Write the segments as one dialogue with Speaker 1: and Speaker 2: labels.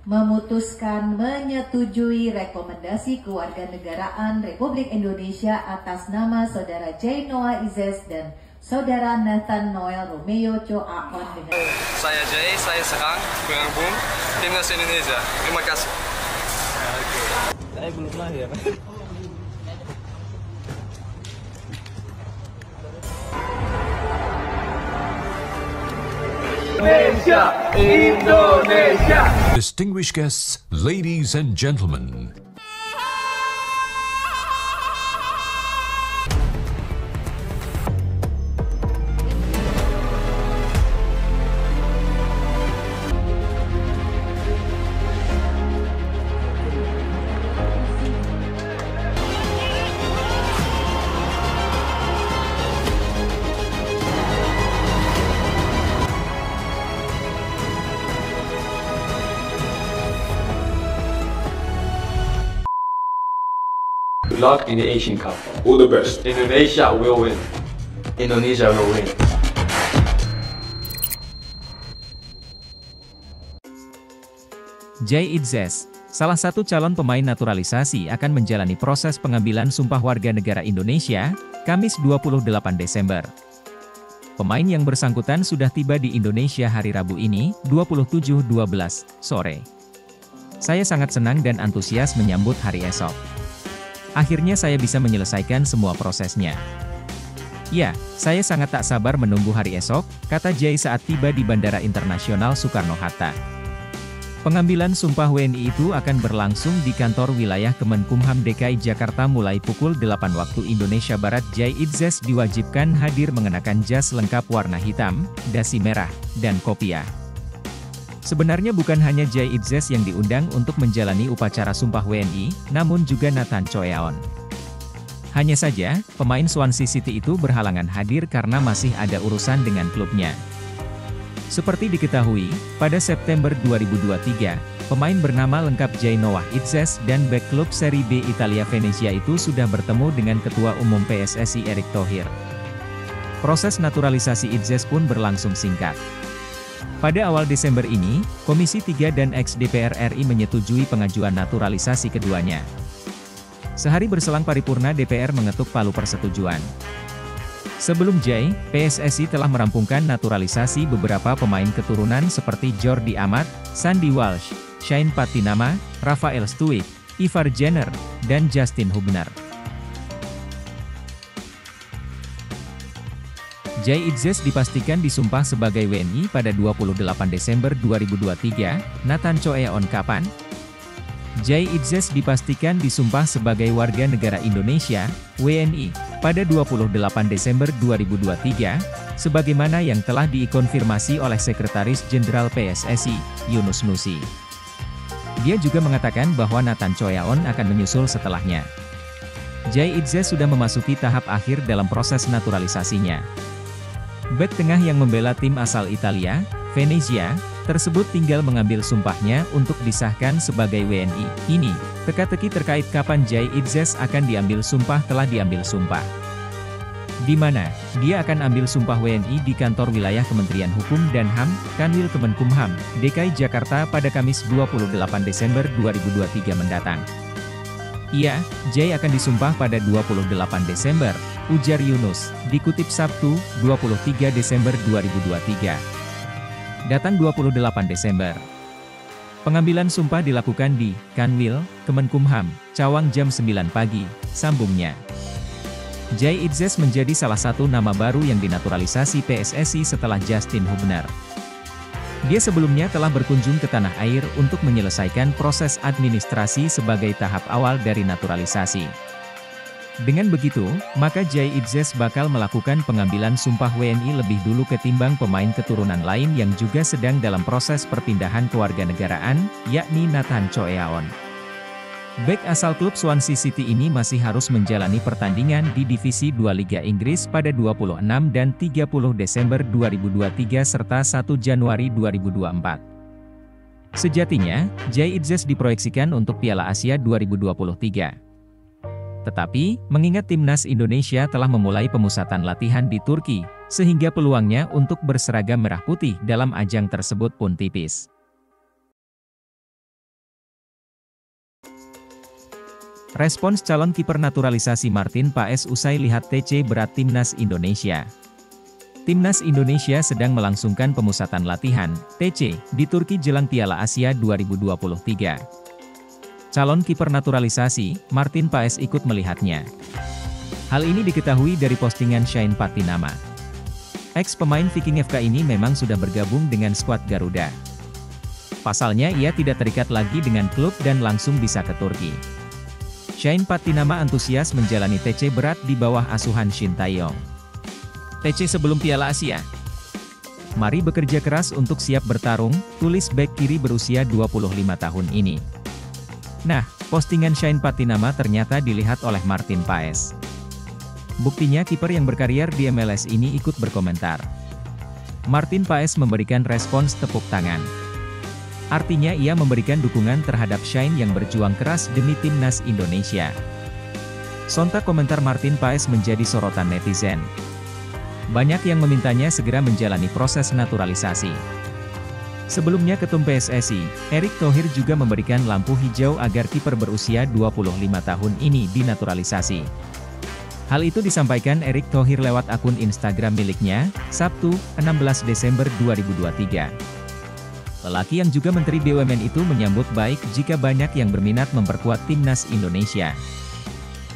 Speaker 1: memutuskan menyetujui rekomendasi kewarganegaraan Republik Indonesia atas nama Saudara J. Noah Izes dan Saudara Nathan Noel Romeo Cho Aon dengan
Speaker 2: Saya Jay, saya sekarang bergabung timnas Indonesia. Terima kasih.
Speaker 3: Saya belum lahir.
Speaker 4: Indonesia, Indonesia.
Speaker 5: Distinguished guests, ladies and gentlemen.
Speaker 4: Good luck in the Asian Cup.
Speaker 6: All the best.
Speaker 4: Indonesia will win.
Speaker 3: Indonesia will win.
Speaker 7: J. Izes, salah satu calon pemain naturalisasi akan menjalani proses pengambilan sumpah warga negara Indonesia, Kamis 28 Desember. Pemain yang bersangkutan sudah tiba di Indonesia hari Rabu ini, 27.12 sore. Saya sangat senang dan antusias menyambut hari esok. Akhirnya saya bisa menyelesaikan semua prosesnya. Ya, saya sangat tak sabar menunggu hari esok, kata Jay saat tiba di Bandara Internasional Soekarno-Hatta. Pengambilan sumpah WNI itu akan berlangsung di kantor wilayah Kemenkumham DKI Jakarta mulai pukul 8 waktu Indonesia Barat. J. Izes diwajibkan hadir mengenakan jas lengkap warna hitam, dasi merah, dan kopiah. Sebenarnya bukan hanya J. Izes yang diundang untuk menjalani upacara sumpah WNI, namun juga Nathan Cho Aon. Hanya saja, pemain Swansea City itu berhalangan hadir karena masih ada urusan dengan klubnya. Seperti diketahui, pada September 2023, pemain bernama lengkap J. Noah Izes dan bek klub Serie B Italia Venezia itu sudah bertemu dengan Ketua Umum PSSI Erick Thohir. Proses naturalisasi Izes pun berlangsung singkat. Pada awal Desember ini, Komisi 3 dan ex-DPR RI menyetujui pengajuan naturalisasi keduanya. Sehari berselang paripurna DPR mengetuk palu persetujuan. Sebelum J, PSSI telah merampungkan naturalisasi beberapa pemain keturunan seperti Jordi Amat, Sandy Walsh, Shane Patinama, Rafael Stuik, Ivar Jenner, dan Justin Hubner. J. Izes dipastikan disumpah sebagai WNI pada 28 Desember 2023, Nathan Cho Aon kapan? J. Izes dipastikan disumpah sebagai warga negara Indonesia, WNI, pada 28 Desember 2023, sebagaimana yang telah dikonfirmasi oleh Sekretaris Jenderal PSSI, Yunus Nusi. Dia juga mengatakan bahwa Nathan Cho Aon akan menyusul setelahnya. J. Izes sudah memasuki tahap akhir dalam proses naturalisasinya. Bek tengah yang membela tim asal Italia, Venezia, tersebut tinggal mengambil sumpahnya untuk disahkan sebagai WNI. Ini, teka-teki terkait kapan J. Izes akan diambil sumpah telah diambil sumpah. Di mana, dia akan ambil sumpah WNI di kantor wilayah Kementerian Hukum dan HAM, Kanwil Kemenkumham, DKI Jakarta pada Kamis 28 Desember 2023 mendatang. Iya, J akan disumpah pada 28 Desember, ujar Yunus, dikutip Sabtu, 23 Desember 2023. Datang 28 Desember. Pengambilan sumpah dilakukan di Kanwil, Kemenkumham, Cawang jam 9 pagi, sambungnya. J. Izes menjadi salah satu nama baru yang dinaturalisasi PSSI setelah Justin Hubner. Dia sebelumnya telah berkunjung ke tanah air untuk menyelesaikan proses administrasi sebagai tahap awal dari naturalisasi. Dengan begitu, maka J. Izes bakal melakukan pengambilan sumpah WNI lebih dulu ketimbang pemain keturunan lain yang juga sedang dalam proses perpindahan kewarganegaraan, yakni Nathan Cho Aon. Bek asal klub Swansea City ini masih harus menjalani pertandingan di Divisi 2 Liga Inggris pada 26 dan 30 Desember 2023 serta 1 Januari 2024. Sejatinya, J. Izes diproyeksikan untuk Piala Asia 2023. Tetapi, mengingat timnas Indonesia telah memulai pemusatan latihan di Turki, sehingga peluangnya untuk berseragam merah putih dalam ajang tersebut pun tipis. Respons calon kiper naturalisasi Martin Paes usai lihat TC berat Timnas Indonesia. Timnas Indonesia sedang melangsungkan pemusatan latihan, TC, di Turki jelang Piala Asia 2023. Calon kiper naturalisasi, Martin Paes ikut melihatnya. Hal ini diketahui dari postingan Shane Patinama. Ex-pemain Viking FK ini memang sudah bergabung dengan skuad Garuda. Pasalnya ia tidak terikat lagi dengan klub dan langsung bisa ke Turki. Shane Patinama antusias menjalani TC berat di bawah asuhan Shin Tae-yong. TC sebelum Piala Asia. Mari bekerja keras untuk siap bertarung, tulis bek kiri berusia 25 tahun ini. Nah, postingan Shane Patinama ternyata dilihat oleh Martin Paes. Buktinya kiper yang berkarier di MLS ini ikut berkomentar. Martin Paes memberikan respons tepuk tangan. Artinya ia memberikan dukungan terhadap Shane yang berjuang keras demi Timnas Indonesia. Sontak komentar Martin Paes menjadi sorotan netizen. Banyak yang memintanya segera menjalani proses naturalisasi. Sebelumnya Ketum PSSI, Erick Thohir juga memberikan lampu hijau agar kiper berusia 25 tahun ini dinaturalisasi. Hal itu disampaikan Erick Thohir lewat akun Instagram miliknya, Sabtu, 16 Desember 2023. Lelaki yang juga Menteri BUMN itu menyambut baik jika banyak yang berminat memperkuat Timnas Indonesia.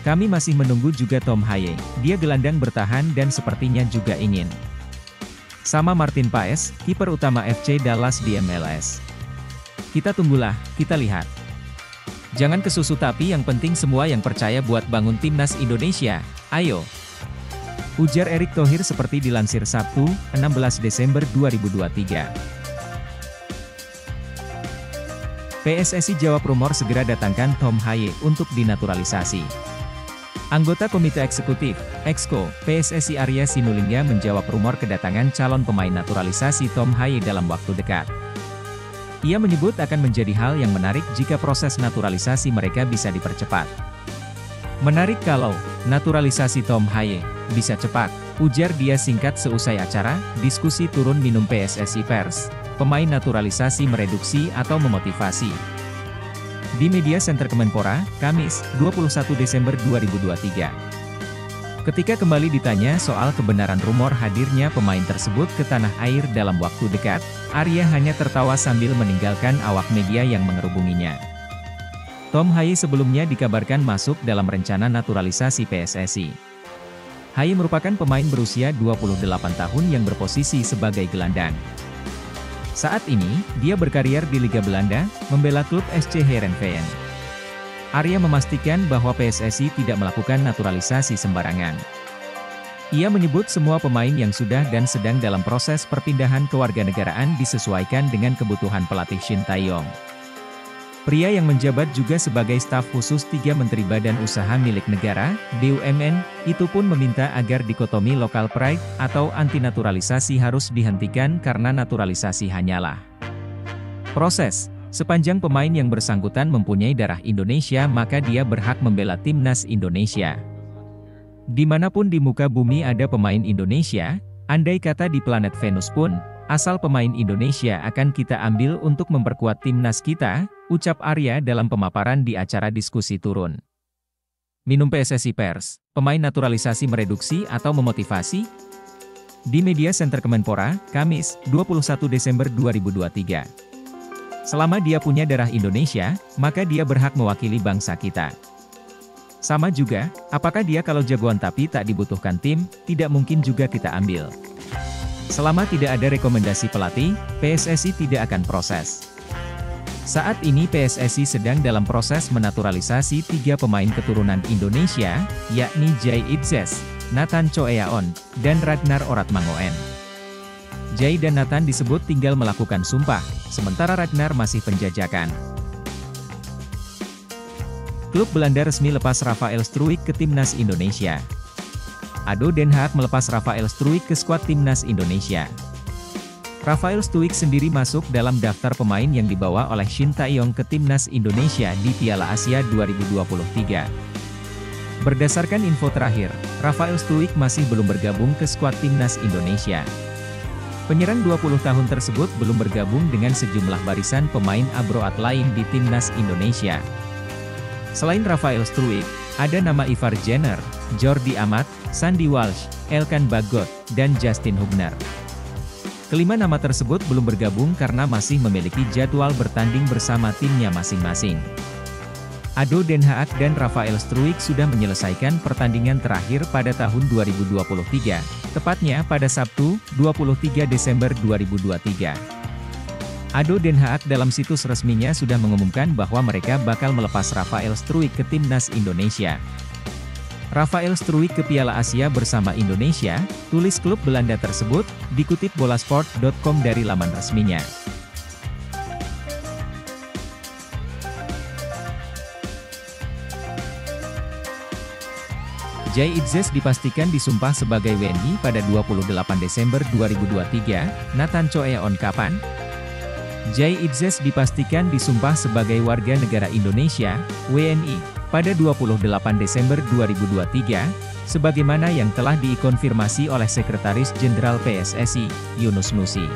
Speaker 7: Kami masih menunggu juga Tom Haye, dia gelandang bertahan dan sepertinya juga ingin. Sama Martin Paes, kiper utama FC Dallas di MLS. Kita tunggulah, kita lihat. Jangan kesusu tapi yang penting semua yang percaya buat bangun Timnas Indonesia, ayo. Ujar Erick Thohir seperti dilansir Sabtu, 16 Desember 2023. PSSI jawab rumor segera datangkan Tom Haye untuk dinaturalisasi. Anggota Komite Eksekutif, Exco, PSSI Arya Sinulinga menjawab rumor kedatangan calon pemain naturalisasi Tom Haye dalam waktu dekat. Ia menyebut akan menjadi hal yang menarik jika proses naturalisasi mereka bisa dipercepat. Menarik kalau naturalisasi Tom Haye bisa cepat, ujar dia singkat seusai acara diskusi turun minum PSSI Pers. Pemain naturalisasi mereduksi atau memotivasi. Di Media Center Kemenpora, Kamis, 21 Desember 2023. Ketika kembali ditanya soal kebenaran rumor hadirnya pemain tersebut ke tanah air dalam waktu dekat, Arya hanya tertawa sambil meninggalkan awak media yang mengerubunginya. Tom Haye sebelumnya dikabarkan masuk dalam rencana naturalisasi PSSI. Haye merupakan pemain berusia 28 tahun yang berposisi sebagai gelandang. Saat ini, dia berkarier di Liga Belanda, membela klub SC Heerenveen. Arya memastikan bahwa PSSI tidak melakukan naturalisasi sembarangan. Ia menyebut semua pemain yang sudah dan sedang dalam proses perpindahan kewarganegaraan disesuaikan dengan kebutuhan pelatih Shin Tae-yong. Pria yang menjabat juga sebagai staf khusus 3 Menteri Badan Usaha Milik Negara, BUMN, itu pun meminta agar dikotomi lokal pride atau anti-naturalisasi harus dihentikan karena naturalisasi hanyalah proses. Sepanjang pemain yang bersangkutan mempunyai darah Indonesia maka dia berhak membela Timnas Indonesia. Dimanapun di muka bumi ada pemain Indonesia, andai kata di planet Venus pun, asal pemain Indonesia akan kita ambil untuk memperkuat Timnas kita, ucap Arya dalam pemaparan di acara diskusi turun minum PSSI Pers, pemain naturalisasi mereduksi atau memotivasi? Di Media Center Kemenpora, Kamis, 21 Desember 2023. Selama dia punya darah Indonesia, maka dia berhak mewakili bangsa kita. Sama juga, apakah dia kalau jagoan tapi tak dibutuhkan tim, tidak mungkin juga kita ambil. Selama tidak ada rekomendasi pelatih, PSSI tidak akan proses. Saat ini PSSI sedang dalam proses menaturalisasi 3 pemain keturunan Indonesia, yakni Jay Itzes, Nathan Choeaon, dan Ragnar Oratmangoen. Jay dan Nathan disebut tinggal melakukan sumpah, sementara Ragnar masih penjajakan. Klub Belanda resmi lepas Rafael Struijk ke Timnas Indonesia. ADO Den Haag melepas Rafael Struijk ke skuad Timnas Indonesia. Rafael Struijk sendiri masuk dalam daftar pemain yang dibawa oleh Shin Tae-yong ke Timnas Indonesia di Piala Asia 2023. Berdasarkan info terakhir, Rafael Struijk masih belum bergabung ke skuad Timnas Indonesia. Penyerang 20 tahun tersebut belum bergabung dengan sejumlah barisan pemain abroad lain di Timnas Indonesia. Selain Rafael Struijk, ada nama Ivar Jenner, Jordi Amat, Sandy Walsh, Elkan Bagot, dan Justin Hubner. Kelima nama tersebut belum bergabung karena masih memiliki jadwal bertanding bersama timnya masing-masing. Ado Den Haag dan Rafael Struijk sudah menyelesaikan pertandingan terakhir pada tahun 2023, tepatnya pada Sabtu, 23 Desember 2023. Ado Den Haag dalam situs resminya sudah mengumumkan bahwa mereka bakal melepas Rafael Struijk ke timnas Indonesia. Rafael Struijk ke Piala Asia bersama Indonesia, tulis klub Belanda tersebut, dikutip bolasport.com dari laman resminya. Jay Itzes dipastikan disumpah sebagai WNI pada 28 Desember 2023, Nathan Choe on kapan? Jay Itzes dipastikan disumpah sebagai warga negara Indonesia, WNI, pada 28 Desember 2023, sebagaimana yang telah dikonfirmasi oleh Sekretaris Jenderal PSSI, Yunus Nusi.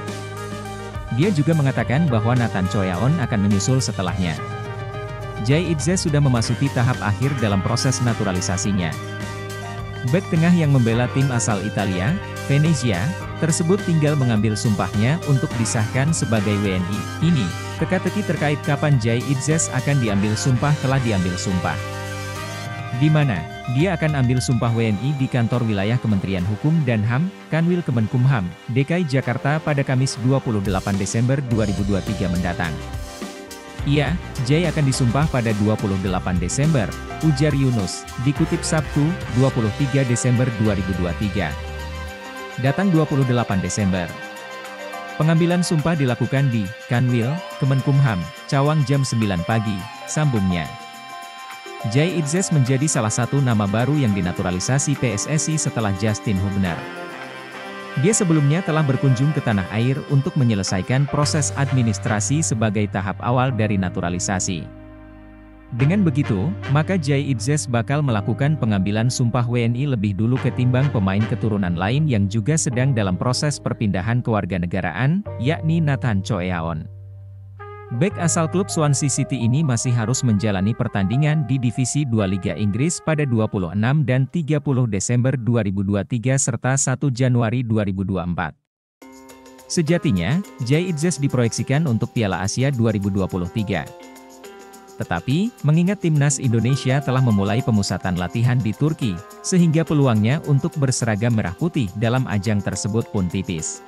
Speaker 7: Dia juga mengatakan bahwa Nathan Choeaon akan menyusul setelahnya. Jay Itzes sudah memasuki tahap akhir dalam proses naturalisasinya. Bek tengah yang membela tim asal Italia, Venezia, tersebut tinggal mengambil sumpahnya untuk disahkan sebagai WNI. Ini, teka-teki terkait kapan Jay Itzes akan diambil sumpah telah diambil sumpah. Di mana, dia akan ambil sumpah WNI di kantor wilayah Kementerian Hukum dan HAM, Kanwil Kemenkumham, DKI Jakarta pada Kamis 28 Desember 2023 mendatang. Iya, Jay akan disumpah pada 28 Desember, ujar Yunus, dikutip Sabtu, 23 Desember 2023. Datang 28 Desember. Pengambilan sumpah dilakukan di Kanwil, Kemenkumham, Cawang jam 9 pagi, sambungnya. Jay Itzes menjadi salah satu nama baru yang dinaturalisasi PSSI setelah Justin Hubner. Dia sebelumnya telah berkunjung ke tanah air untuk menyelesaikan proses administrasi sebagai tahap awal dari naturalisasi. Dengan begitu, maka Jay Itzes bakal melakukan pengambilan sumpah WNI lebih dulu ketimbang pemain keturunan lain yang juga sedang dalam proses perpindahan kewarganegaraan, yakni Nathan Choeaon. Bek asal klub Swansea City ini masih harus menjalani pertandingan di Divisi 2 Liga Inggris pada 26 dan 30 Desember 2023 serta 1 Januari 2024. Sejatinya, Jay Itzes diproyeksikan untuk Piala Asia 2023. Tetapi, mengingat timnas Indonesia telah memulai pemusatan latihan di Turki, sehingga peluangnya untuk berseragam merah putih dalam ajang tersebut pun tipis.